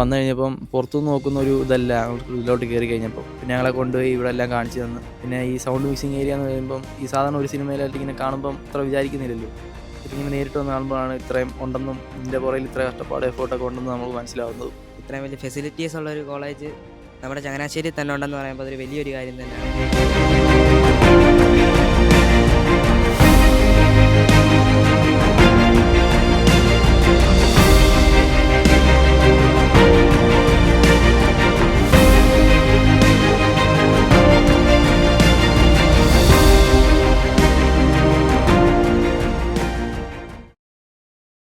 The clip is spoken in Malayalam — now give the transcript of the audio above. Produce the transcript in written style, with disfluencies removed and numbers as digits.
വന്നു കഴിഞ്ഞപ്പം പുറത്തുനിന്ന് നോക്കുന്ന ഒരു ഇതല്ല ഇതിലോട്ട് കയറി കഴിഞ്ഞപ്പോൾ. പിന്നെ ഞങ്ങളെ കൊണ്ടുപോയി ഇവിടെ എല്ലാം കാണിച്ചു തന്നു. പിന്നെ ഈ സൗണ്ട് മിക്സിങ് ഏരിയ എന്ന് പറയുമ്പം ഈ സാധാരണ ഒരു സിനിമയിലായിട്ട് ഇങ്ങനെ കാണുമ്പം അത്ര വിചാരിക്കുന്നില്ലല്ലോ. ഇതിങ്ങനെ നേരിട്ട് വന്ന് കാണുമ്പോഴാണ് ഇത്രയും ഉണ്ടെന്നും ഇതിൻ്റെ പുറകിൽ ഇത്ര കഷ്ടപ്പാട് എഫോർട്ടൊക്കെ ഉണ്ടെന്ന് നമുക്ക് മനസ്സിലാവുന്നത്. ഇത്രയും വലിയ ഫെസിലിറ്റീസ് ഉള്ള ഒരു കോളേജ് നമ്മുടെ ചങ്ങനാശ്ശേരി തന്നെ ഉണ്ടെന്ന് പറയുമ്പോൾ അതൊരു വലിയൊരു കാര്യം തന്നെയാണ്.